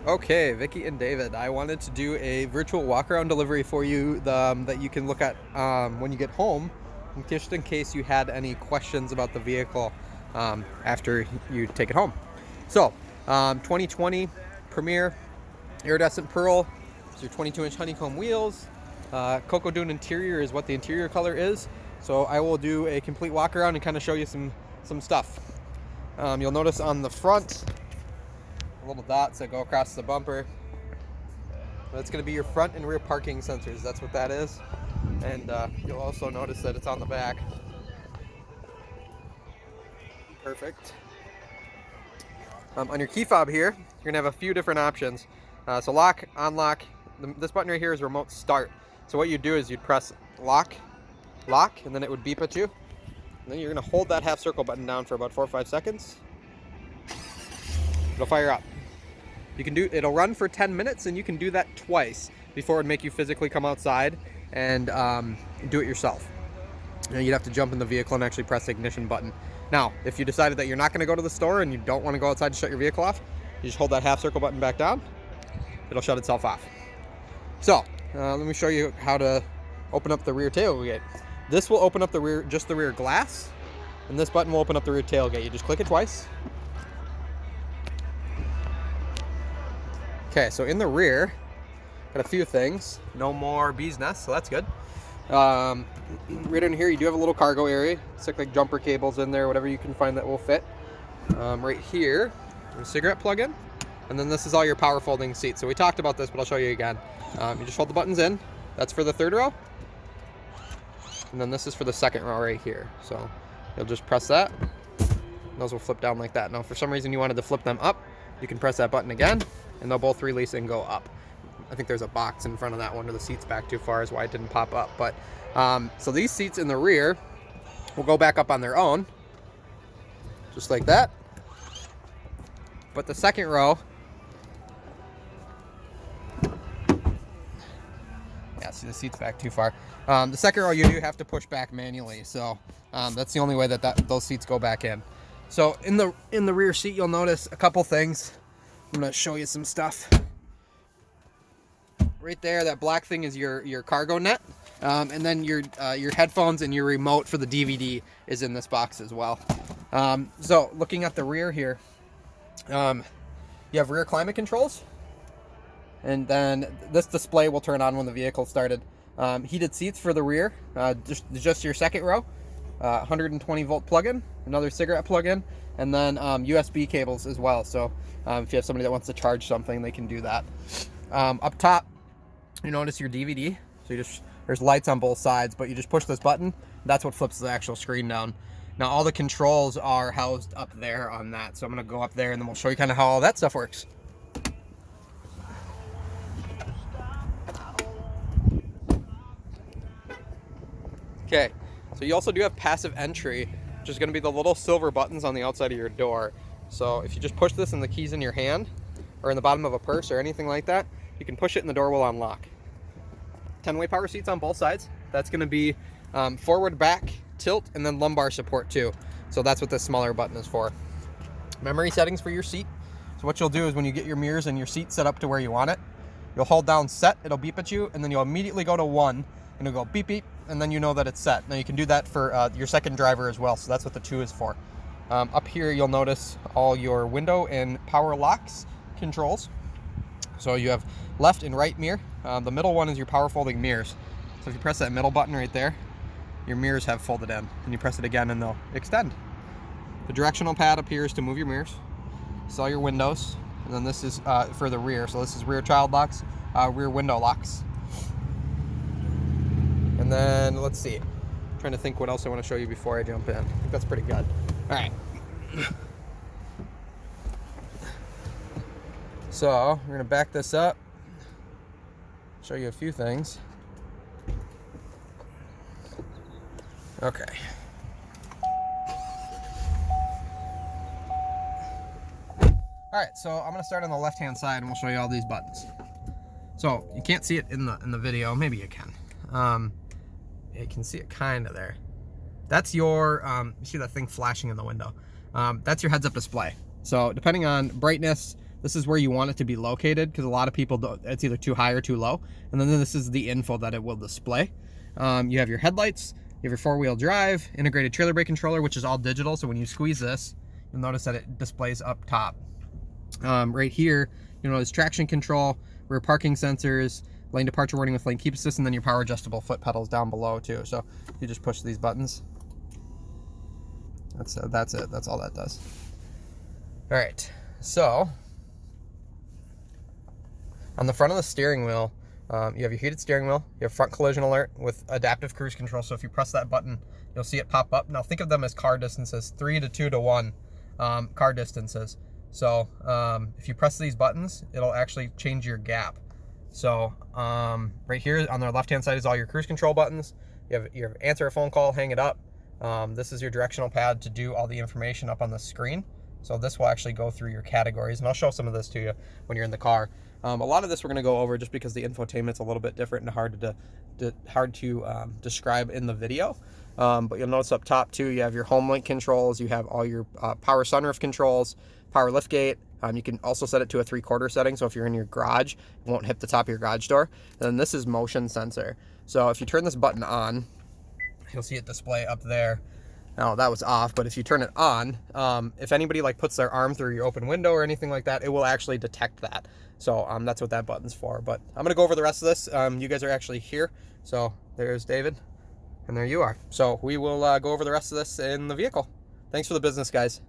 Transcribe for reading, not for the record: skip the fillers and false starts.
Okay, Vicky and David, I wanted to do a virtual walk-around delivery for you that you can look at when you get home, just in case you had any questions about the vehicle after you take it home. So, 2020 Premier Iridescent Pearl, it's your 22-inch honeycomb wheels. Cocoa Dune interior is what the interior color is. So I will do a complete walk-around and kind of show you some stuff. You'll notice on the front, little dots that go across the bumper. That's going to be your front and rear parking sensors. That's what that is. And you'll also notice that it's on the back. Perfect. On your key fob here, you're going to have a few different options. So lock, unlock. This button right here is remote start. So what you do is you'd press lock, and then it would beep at you. And then you're going to hold that half circle button down for about 4 or 5 seconds. It'll fire up. It'll run for 10 minutes, and you can do that twice before it would make you physically come outside and do it yourself. You'd have to jump in the vehicle and actually press the ignition button. Now, if you decided that you're not going to go to the store and you don't want to go outside to shut your vehicle off, you just hold that half circle button back down. It'll shut itself off. So, let me show you how to open up the rear tailgate. This will open up just the rear glass, and this button will open up the rear tailgate. You just click it twice. Okay, so in the rear, got a few things. No more bees nests, so that's good. Right in here, you do have a little cargo area. Stick like jumper cables in there, whatever you can find that will fit. Right here, there's a cigarette plug-in. And then this is all your power folding seats. So we talked about this, but I'll show you again. You just hold the buttons in. That's for the third row. And then this is for the second row right here. So you'll just press that. Those will flip down like that. Now, if for some reason you wanted to flip them up, you can press that button again, and they'll both release and go up. I think there's a box in front of that one, or the seat's back too far is why it didn't pop up. But so these seats in the rear will go back up on their own, just like that. But the second row, yeah, see the seat's back too far. The second row you do have to push back manually, so that's the only way that those seats go back in. So in the rear seat, you'll notice a couple things. I'm gonna show you some stuff. Right there, that black thing is your cargo net, and then your headphones and your remote for the DVD is in this box as well. So looking at the rear here, you have rear climate controls, and then this display will turn on when the vehicle started. Heated seats for the rear, just your second row. 120 volt plug-in, another cigarette plug-in, and then USB cables as well. So if you have somebody that wants to charge something, they can do that. Up top, you notice your DVD. So there's lights on both sides, but you just push this button. That's what flips the actual screen down. Now all the controls are housed up there on that. So I'm gonna go up there and then we'll show you kind of how all that stuff works. Okay. So you also do have passive entry, which is going to be the little silver buttons on the outside of your door. So if you just push this and the key's in your hand or in the bottom of a purse or anything like that, you can push it and the door will unlock. 10-way power seats on both sides. That's going to be forward, back, tilt, and then lumbar support too. So that's what this smaller button is for. Memory settings for your seat. So what you'll do is when you get your mirrors and your seat set up to where you want it, you'll hold down set, it'll beep at you, and then you'll immediately go to 1, and it'll go beep beep, and then you know that it's set. Now you can do that for your second driver as well, so that's what the 2 is for. Up here you'll notice all your window and power locks controls. So you have left and right mirror. The middle one is your power folding mirrors. So if you press that middle button right there, your mirrors have folded in, and you press it again and they'll extend. The directional pad up here is to move your mirrors. This is all your windows, and then this is for the rear. So this is rear child locks, rear window locks. And then, let's see. I'm trying to think what else I want to show you before I jump in. I think that's pretty good. All right. So, we're going to back this up. Show you a few things. Okay. All right, so I'm going to start on the left-hand side, and we'll show you all these buttons. So, you can't see it in the video. Maybe you can. You can see it kind of there. That's your, you see that thing flashing in the window. That's your heads-up display. So depending on brightness, This is where you want it to be located, because a lot of people don't, it's either too high or too low. And then this is the info that it will display. You have your headlights, you have your 4-wheel drive, integrated trailer brake controller, which is all digital. So when you squeeze this, you'll notice that it displays up top. Right here, you'll notice traction control, rear parking sensors, lane departure warning with lane keep assist, and then your power adjustable foot pedals down below too. So you just push these buttons. That's it. That's all that does. All right. So on the front of the steering wheel, you have your heated steering wheel. You have front collision alert with adaptive cruise control. So if you press that button, you'll see it pop up. Now think of them as car distances, 3 to 2 to 1 car distances. So if you press these buttons, it'll actually change your gap. So right here on the left-hand side is all your cruise control buttons. You have answer a phone call, hang it up. This is your directional pad to do all the information up on the screen. So this will actually go through your categories, and I'll show some of this to you when you're in the car. A lot of this we're going to go over just because the infotainment's a little bit different and hard to describe in the video. But you'll notice up top too, you have your home link controls, you have all your power sunroof controls, power liftgate. You can also set it to a 3/4 setting, so if you're in your garage, it won't hit the top of your garage door. And then this is motion sensor. So if you turn this button on, you'll see it display up there. Now that was off, but if you turn it on, if anybody like puts their arm through your open window or anything like that, it will actually detect that. So that's what that button's for. But I'm gonna go over the rest of this. You guys are actually here. So there's David, and there you are. So we will go over the rest of this in the vehicle. Thanks for the business, guys.